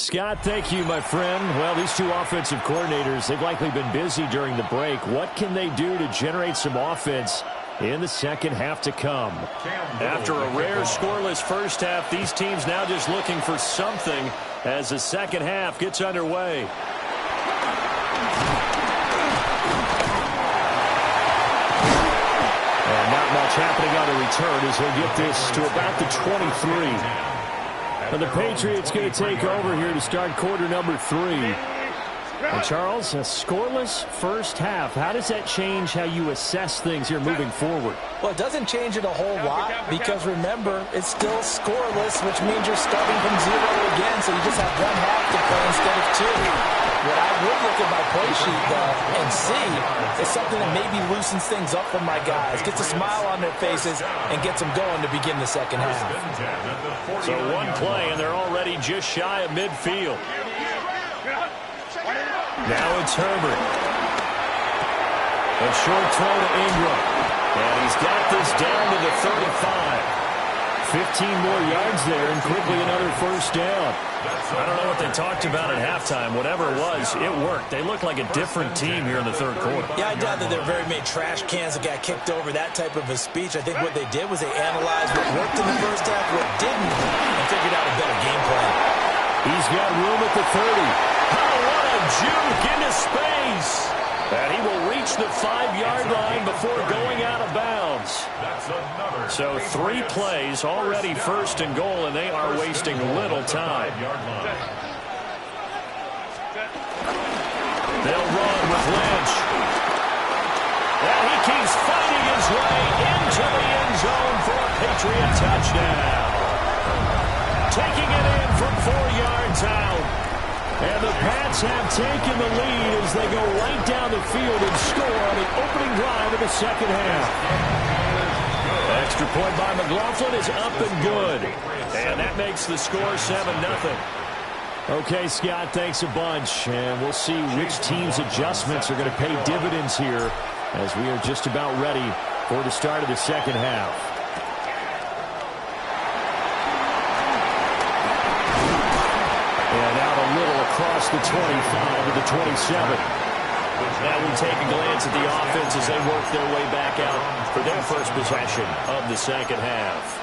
Scott, thank you, my friend. Well, these two offensive coordinators, they've likely been busy during the break. What can they do to generate some offense in the second half to come? After a rare scoreless first half, these teams now just looking for something as the second half gets underway. And not much happening on the return as they get this to about the 23. And the Patriots going to take over here to start quarter number 3. And Charles, a scoreless first half. How does that change how you assess things here moving forward? Well, it doesn't change it a whole lot because, remember, it's still scoreless, which means you're starting from 0 again, so you just have one half to play instead of 2. What I would look at my play sheet, though, and see is something that maybe loosens things up for my guys, gets a smile on their faces, and gets them going to begin the second half. So one play, and they're already just shy of midfield. Now it's Herbert. A short throw to Ingram. And he's got this down to the 35. 15 more yards there and quickly another first down. I don't know what they talked about at halftime. Whatever it was, it worked. They looked like a different team here in the third quarter. Yeah, I doubt that there are very many trash cans that got kicked over, that type of a speech. I think what they did was they analyzed what worked in the first half, what didn't, and figured out a better game plan. He's got room at the 30. Oh, what a juke into space. And he will reach the 5-yard line before going out of bounds. So 3 plays, already first and goal, and they are wasting little time. They'll run with Lynch. And he keeps fighting his way into the end zone for a Patriot touchdown. Taking it in from 4 yards out. And the Pats have taken the lead as they go right down the field and score on the opening drive of the second half. Extra point by McLaughlin is up and good. And that makes the score 7-0. Okay, Scott, thanks a bunch. And we'll see which team's adjustments are going to pay dividends here as we are just about ready for the start of the second half. And out a little across the 25 to the 27. Now we take a glance at the offense as they work their way back out for their first possession of the second half.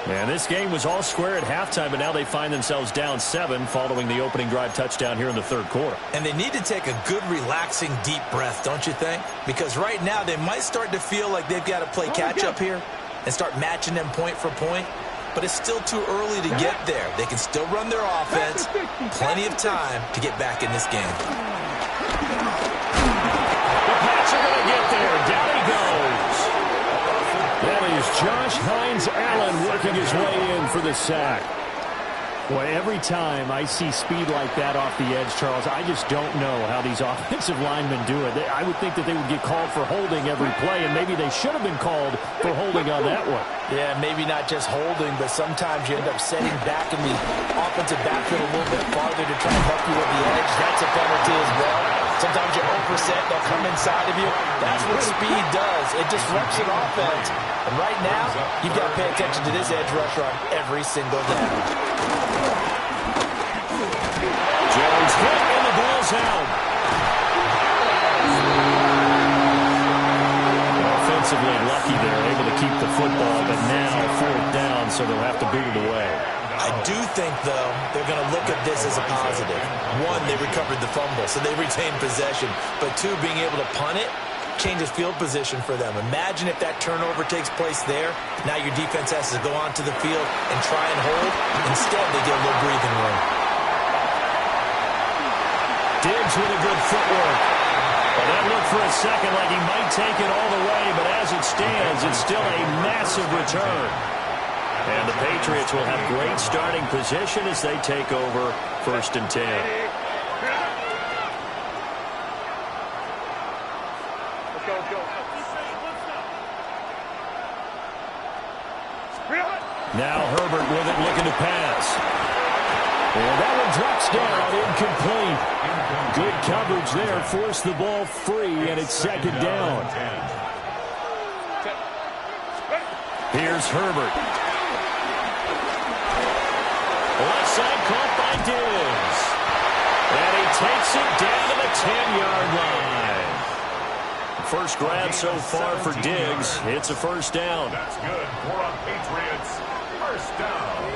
And this game was all square at halftime, but now they find themselves down 7 following the opening drive touchdown here in the third quarter. And they need to take a good, relaxing, deep breath, don't you think? Because right now they might start to feel like they've got to play catch-up here and start matching them point for point. But it's still too early to get there. They can still run their offense. Plenty of time to get back in this game. The Pats are going to get there. Down he goes. That is Josh Hines-Allen working his way in for the sack. Boy, every time I see speed like that off the edge, Charles, I just don't know how these offensive linemen do it. I would think that they would get called for holding every play, and maybe they should have been called for holding on that one. Yeah, maybe not just holding, but sometimes you end up setting back in the offensive backfield a little bit farther to try and help you with the edge. That's a penalty as well. Sometimes you're overset, they'll come inside of you. That's what speed does. It disrupts an offense. And right now, you've got to pay attention to this edge rusher on every single down. Jones hit and the ball's out. Offensively lucky there, able to keep the football, but now 4th down, so they'll have to boot it away. I do think, though, they're going to look at this as a positive. 1, they recovered the fumble, so they retained possession. But 2, being able to punt it changes field position for them. Imagine if that turnover takes place there. Now your defense has to go onto the field and try and hold. Instead, they get a little breathing room. Diggs with a good footwork. Well, that looked for a second like he might take it all the way, but as it stands, it's still a massive return. And the Patriots will have great starting position as they take over 1st and 10. Now Herbert with it, looking to pass. And that one drops down, incomplete. Good coverage there, forced the ball free, and it's 2nd down. Here's Herbert. Let's onside caught by Diggs. And he takes it down to the 10-yard line. First grab so far for Diggs. It's a first down. That's good for a Patriots. First down.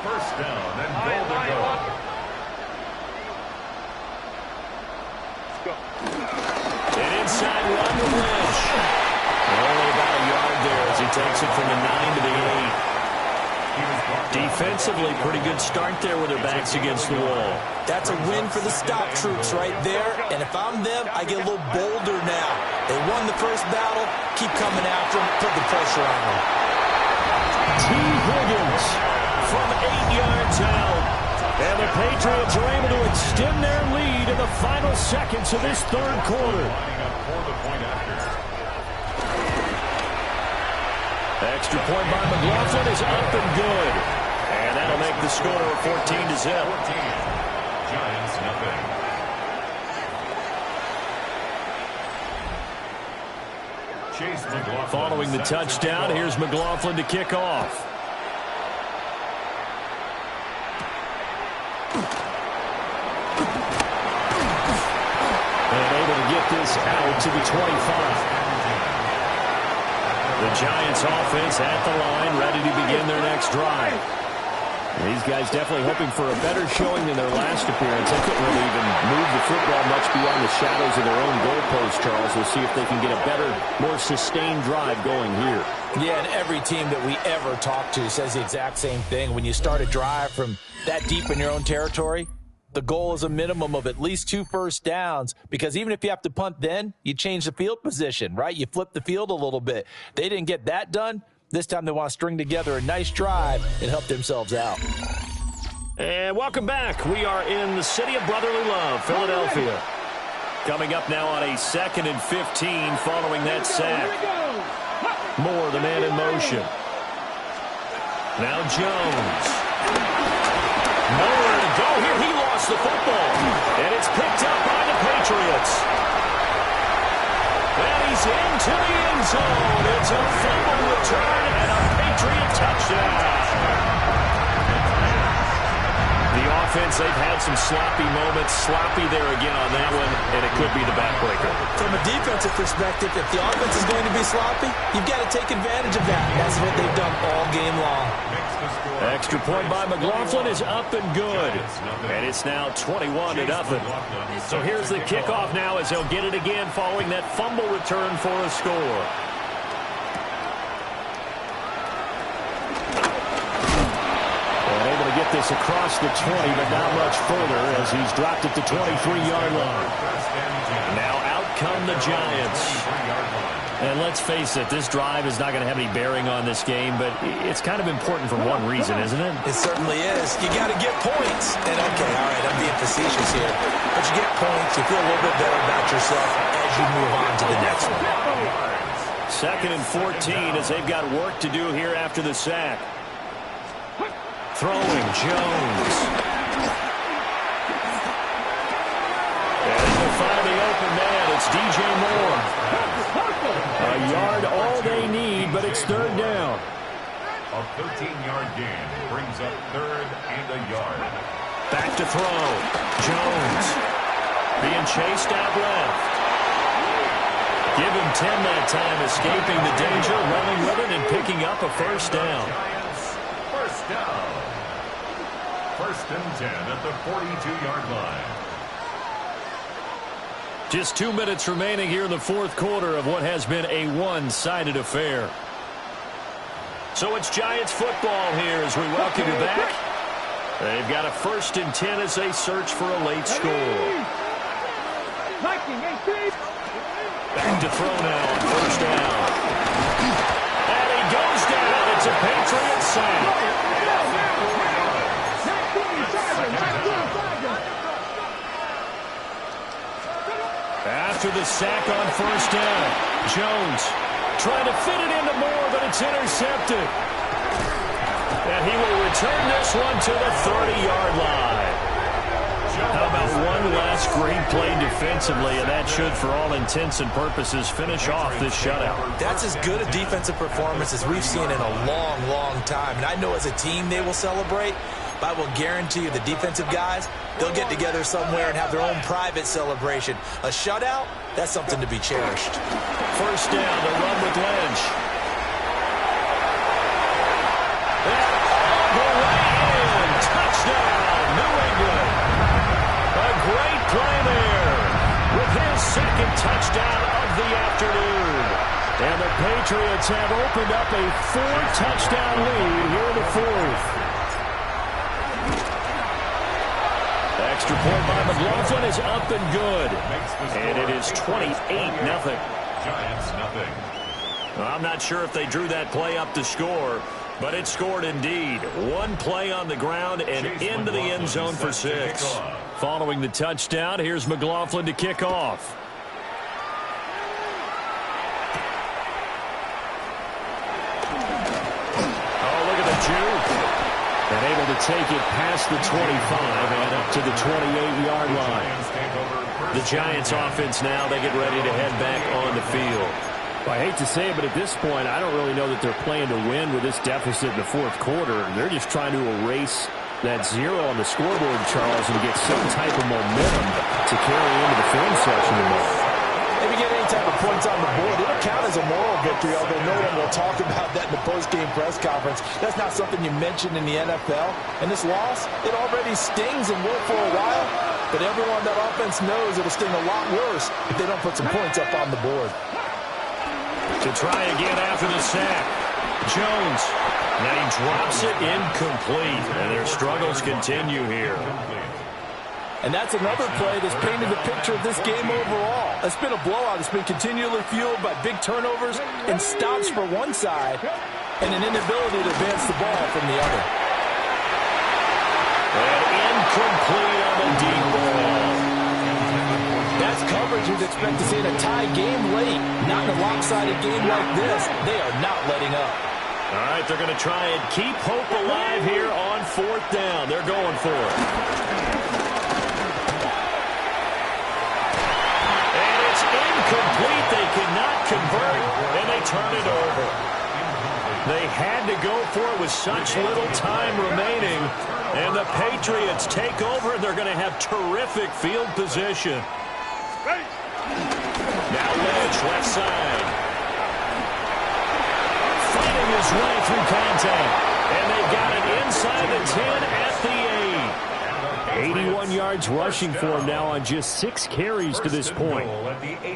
First down and goal to go. An inside run to Lynch. Only about a yard there as he takes it from the 9 to the 8. Defensively, pretty good start there with their backs against the wall. That's a win for the stop troops right there. And if I'm them, I get a little bolder now. They won the first battle. Keep coming after them. Put the pressure on them. T. Higgins from 8 yards out. And the Patriots are able to extend their lead in the final seconds of this third quarter. Extra point by McLaughlin is up and good. And that'll make the score 14-0. Giants nothing. Chase McLaughlin. Following the touchdown, here's McLaughlin to kick off. And able to get this out to the 25. The Giants offense at the line, ready to begin their next drive. These guys definitely hoping for a better showing than their last appearance. They couldn't really even move the football much beyond the shadows of their own goalpost, Charles. We'll see if they can get a better, more sustained drive going here. Yeah, and every team that we ever talk to says the exact same thing. When you start a drive from that deep in your own territory, the goal is a minimum of at least 2 first downs, because even if you have to punt then, you change the field position, right? You flip the field a little bit. They didn't get that done. This time they want to string together a nice drive and help themselves out. And welcome back. We are in the city of brotherly love, Philadelphia. Coming up now on a 2nd and 15 following that sack. Moore, the man in motion. Now Jones. Nowhere to go here. He lost the football. And it's picked up by the Patriots. And he's into the end zone. It's a fumble return and a Patriot touchdown. The offense, they've had some sloppy moments. Sloppy there again on that one, and it could be the backbreaker. From a defensive perspective, if the offense is going to be sloppy, you've got to take advantage of that. That's what they've done all game long. Extra point by McLaughlin is up and good. And it's now 21-0. So here's the kickoff now as they'll get it again following that fumble return for a score. And able to get this across the 20, but not much further as he's dropped it to 23-yard line. Now out come the Giants. And let's face it, this drive is not going to have any bearing on this game, but it's kind of important for one reason, isn't it? It certainly is. You got to get points. And okay, all right, I'm being facetious here. But you get points, you feel a little bit better about yourself as you move on to the next one. 2nd and 14 as they've got work to do here after the sack. Throwing Jones. And they'll find the open man. It's DJ Moore. A yard all they need, but it's 3rd down. A 13-yard gain brings up 3rd and a yard. Back to throw. Jones being chased out left. Give him 10 that time, escaping the danger, running with it, and picking up a first down. First down. 1st and 10 at the 42-yard line. Just 2 minutes remaining here in the 4th quarter of what has been a one-sided affair. So it's Giants football here as we welcome you back. They've got a 1st and 10 as they search for a late score. Back to throw now on 1st down. And he goes down. It's a Patriot sack. After the sack on 1st down, Jones trying to fit it into Moore, but it's intercepted. And he will return this one to the 30-yard line. How about one last great play defensively, and that should, for all intents and purposes, finish off this shutout. That's as good a defensive performance as we've seen in a long, long time. And I know as a team they will celebrate, but I will guarantee you the defensive guys, they'll get together somewhere and have their own private celebration. A shutout, that's something to be cherished. First down, the run with Lynch. All the way in. Touchdown, New England. A great play there with his second touchdown of the afternoon. And the Patriots have opened up a 4-touchdown lead here in the fourth. Extra point by McLaughlin is up and good. And it is 28-0. Giants nothing. I'm not sure if they drew that play up to score, but it scored indeed. One play on the ground and into the end zone for 6. Following the touchdown, here's McLaughlin to kick off. And able to take it past the 25 and up to the 28-yard line. The Giants offense now, they get ready to head back on the field. Well, I hate to say it, but at this point, I don't really know that they're playing to win with this deficit in the fourth quarter. They're just trying to erase that 0 on the scoreboard, Charles, and get some type of momentum to carry into the film session tomorrow. If you get any type of points on the board, it'll count as a moral victory, although no one will talk about that in the post-game press conference. That's not something you mention in the NFL. And this loss, it already stings and will for a while, but everyone that offense knows it'll sting a lot worse if they don't put some points up on the board. To try again after the sack, Jones. Now he drops it incomplete, and their struggles continue here. And that's another play that's painted the picture of this game overall. It's been a blowout. It's been continually fueled by big turnovers and stops for one side and an inability to advance the ball from the other. And incomplete on the deep ball. That's coverage you'd expect to see in a tie game late. Not in a lopsided game like this. They are not letting up. All right, they're going to try and keep hope alive here on 4th down. They're going for it. Incomplete, they cannot convert, and they turn it over. They had to go for it with such little time remaining, and the Patriots take over, and they're going to have terrific field position. Now Lynch, left side. Fighting his way through contact, and they got it inside the 10 at the 8. 81 yards rushing for him now on just 6 carries to this point.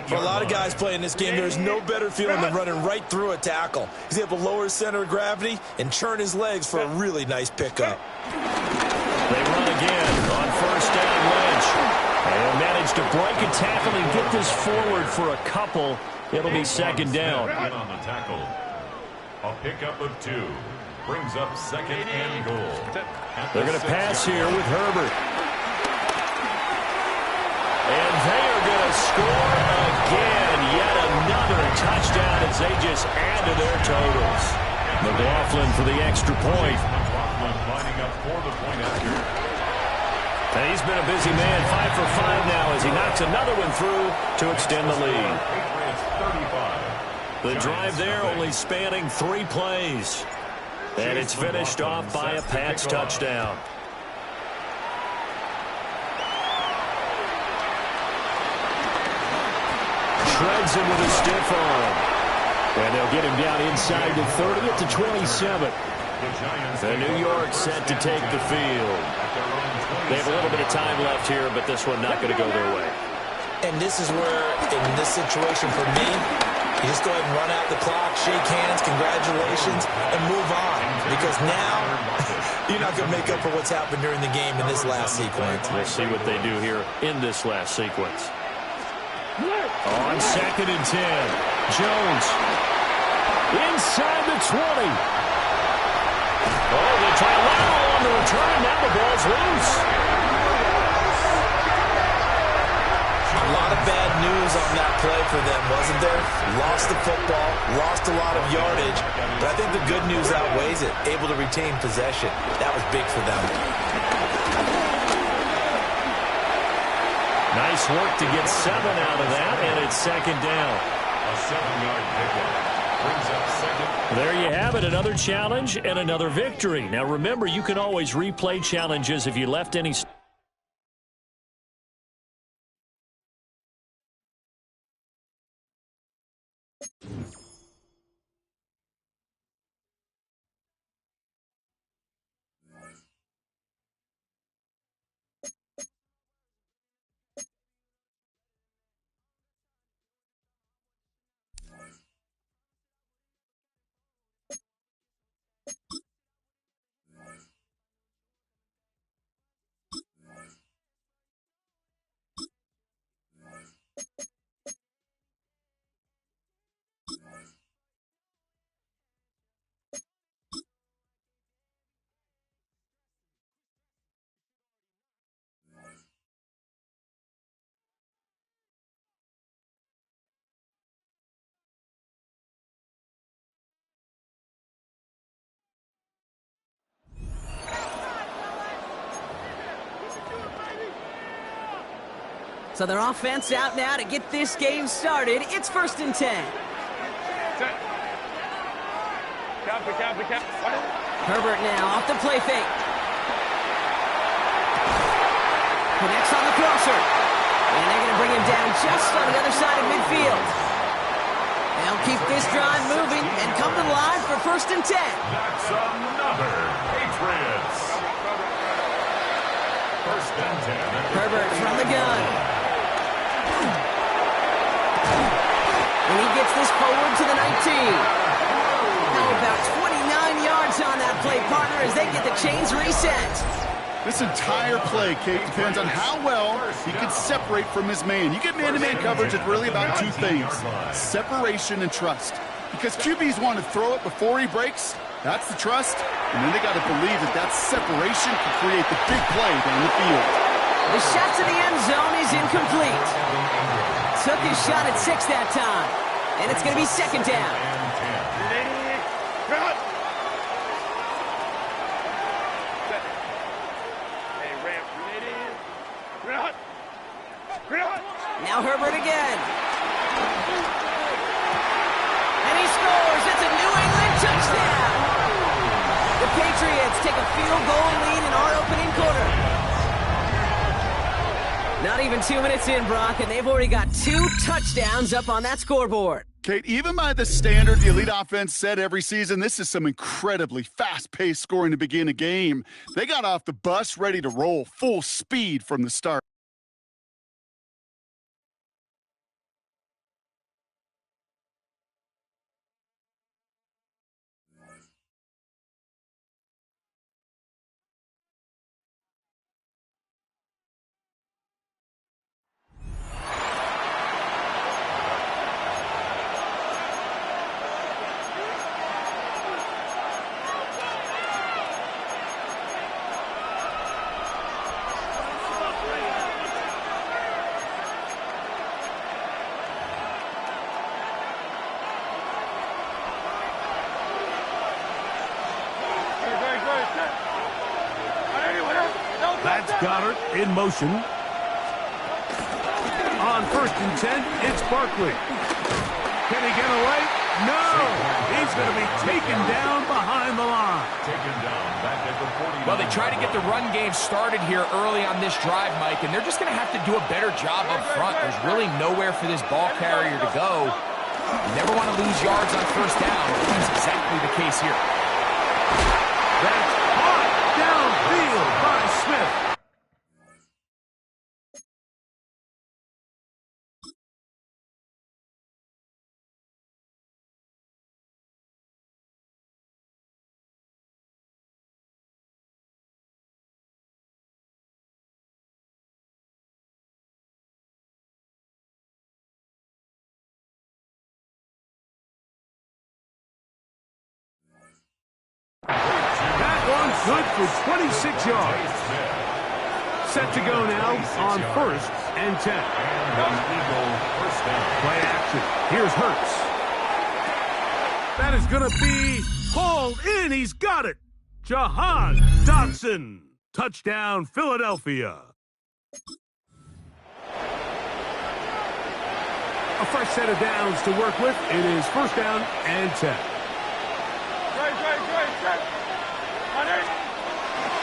For a lot of guys playing this game, there's no better feeling than running right through a tackle. He's able to lower his center of gravity and churn his legs for a really nice pickup. They run again on 1st down, Lynch. And managed to break a tackle and get this forward for a couple. It'll be 2nd down. On the tackle. A pickup of 2. Brings up 2nd and goal. They're going to pass here with Herbert. And they are going to score again. Yet another touchdown as they just add to their totals. McLaughlin for the extra point. McLaughlin lining up for the point after. And he's been a busy man, 5 for 5 now as he knocks another one through to extend the lead. The drive there only spanning 3 plays. And it's finished off by a Pats touchdown. Shreds him with a stiff arm. And they'll get him down inside the 30 at the 27. The New York set to take the field. They have a little bit of time left here, but this one not going to go their way. And this is where, in this situation for me, you just go ahead and run out the clock, shake hands, congratulations, and move on. Because now, you're not going to make up for what's happened during the game in this last sequence. We'll see what they do here in this last sequence. On 2nd and 10, Jones. Inside the 20. Oh, they try a lateral on the return. Now the ball's loose. A lot of bad news on that play for them, wasn't there? Lost the football, lost a lot of yardage, but I think the good news outweighs it. Able to retain possession. That was big for them. Nice work to get 7 out of that, and it's 2nd down. A 7-yard pickup brings up 2nd There you have it, another challenge and another victory. Now remember, you can always replay challenges if you left any... So their offense out now to get this game started. It's 1st and 10. Herbert now off the play fake. Connects on the crosser. And they're going to bring him down just on the other side of midfield. They'll keep this drive moving and come to the line for 1st and 10. That's another Patriots. 1st and 10. Herbert from the gun. And he gets this forward to the 19. Now about 29 yards on that play, partner, as they get the chains reset. This entire play, Kate, depends on how well he can separate from his man. You get man-to-man coverage, it's really about two things, separation and trust. Because QBs want to throw it before he breaks, that's the trust, and then they got to believe that that separation can create the big play down the field. The shot to the end zone is incomplete. Took his shot at 6 that time, and it's going to be 2nd down. Now Herbert again. And he scores. It's a New England touchdown. The Patriots take a field goal lead in our opening quarter. Not even 2 minutes in, Brock, and they've already got 2 touchdowns up on that scoreboard. Kate, even by the standard the elite offense set every season, this is some incredibly fast-paced scoring to begin a game. They got off the bus ready to roll full speed from the start. That's Goddard in motion. On 1st and 10, it's Barkley. Can he get away? No! He's going to be taken down behind the line. Taken down back at the 40. Well, they try to get the run game started here early on this drive, Mike, and they're just going to have to do a better job up front. There's really nowhere for this ball carrier to go. You never want to lose yards on 1st down. That's exactly the case here. That's caught downfield by Smith. That one's good for 26 yards. Set to go now on 1st and 10. Play action. Here's Hurts. That is going to be hauled in. He's got it. Jahan Dotson. Touchdown, Philadelphia. A fresh set of downs to work with. It is 1st down and 10.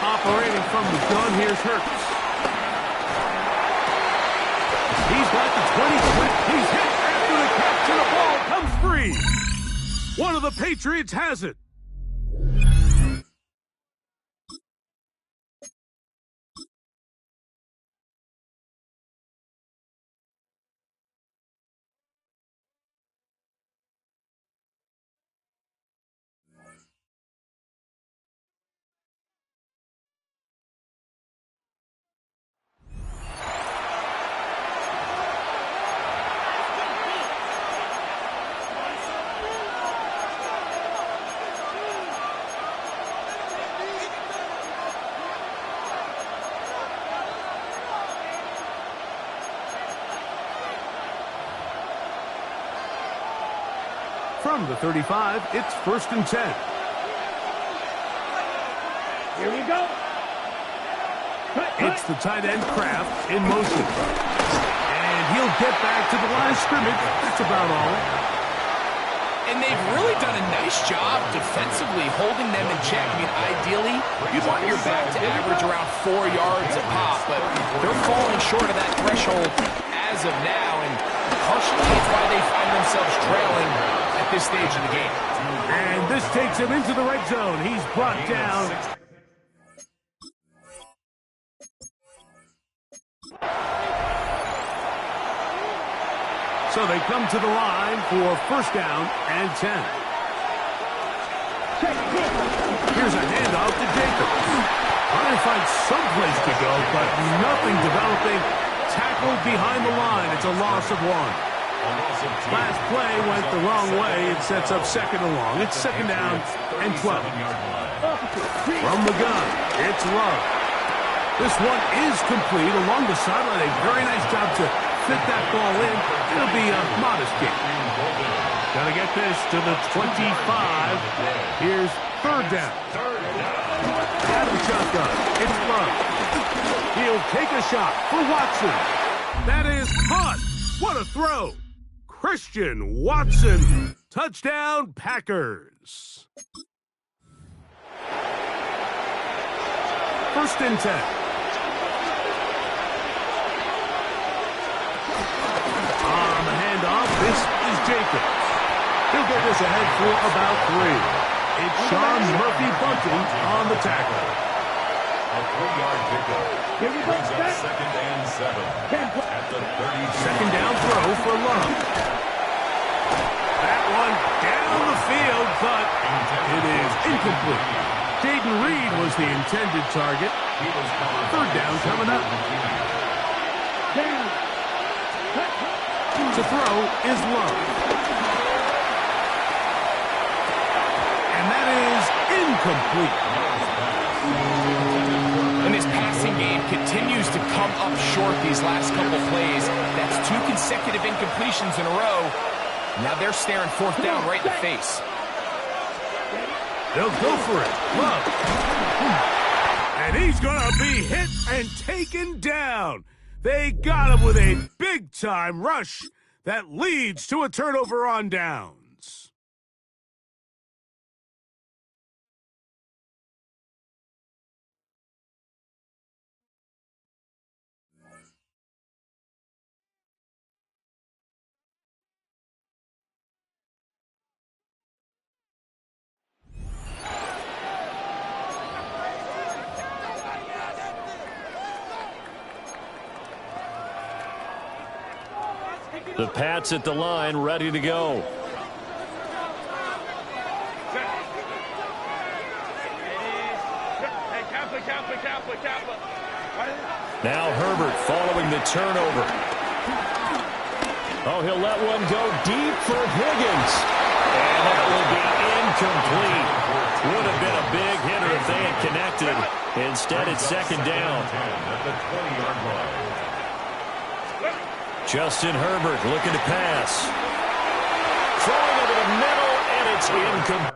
Operating from the gun, here's Hurts. He's got the 20. He's hit after the catch, and the ball comes free. One of the Patriots has it. From the 35, it's 1st and 10. Here we go. It's the tight end Kraft in motion. And he'll get back to the line of scrimmage. That's about all. And they've really done a nice job defensively holding them in check. I mean, ideally, you'd want your back to average around 4 yards a pop, but they're falling short of that threshold as of now, and partially it's why they find themselves trailing at this stage of the game. And this takes him into the red zone. He's brought down. So they come to the line for 1st down and 10. Here's a handoff to Jacobs. Trying to find some place to go, but nothing developing. Tackled behind the line. It's a loss of 1. Last play went the wrong way. It sets up 2nd and long. It's 2nd down and 12. From the gun, it's Love. This one is complete along the sideline. A very nice job to fit that ball in. It'll be a modest gain. Got to get this to the 25. Here's 3rd down. Out of the shotgun. It's Love. He'll take a shot for Watson. That is caught. What a throw. Christian Watson. Touchdown, Packers. 1st and 10. On the handoff, this is Jacobs. He'll get this ahead for about 3. It's Sean Murphy-Bunting on the tackle. A 3-yard pickup. Brings up 2nd and 7 at the 30. 2nd down throw for Love. That one down the field, but it is incomplete. Jaden Reed was the intended target. 3rd down coming up. To throw is Love. And that is incomplete. And this passing game continues to come up short these last couple plays. That's 2 consecutive incompletions in a row. Now they're staring 4th down right in the face. They'll go for it. Love. And he's going to be hit and taken down. They got him with a big-time rush that leads to a turnover on downs. The Pats at the line, ready to go. Now Herbert following the turnover. Oh, he'll let one go deep for Higgins. And that will be incomplete. Would have been a big hitter if they had connected. Instead, it's 2nd down. At the 20-yard line. Justin Herbert looking to pass. Throwing over the middle, and it's incomplete.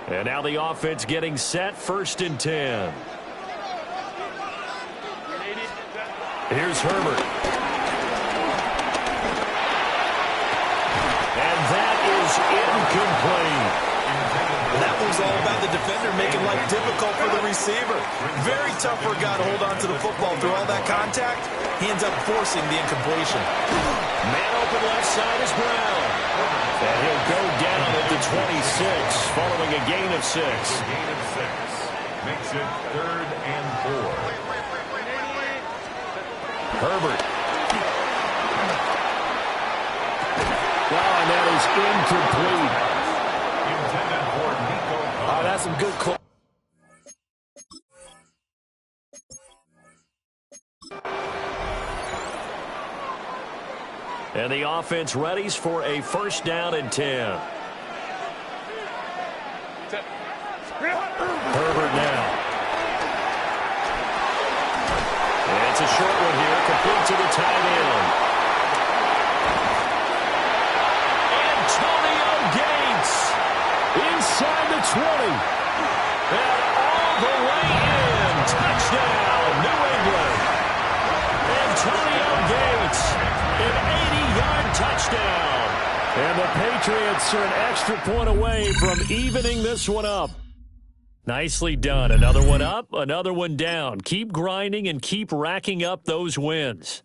And now the offense getting set, 1st and 10. Here's Herbert. And that is incomplete. That was all about the defender making life difficult for the receiver. Very tough for a guy to hold on to the football through all that contact. He ends up forcing the incompletion. Man open left side is Brown. And he'll go down at the 26 following a gain of 6. Gain of 6 makes it 3rd and 4. Herbert. And that is incomplete. Intended for Nico. Oh, that's some good call. And the offense readies for a 1st down and 10. Herbert now. And it's a short one here, complete to the tight end. Antonio Gates inside the 20. And all the way in. Touchdown, New England. Antonio Gates, an 80-yard touchdown. And the Patriots are an extra point away from evening this one up. Nicely done. Another one up, another one down. Keep grinding and keep racking up those wins.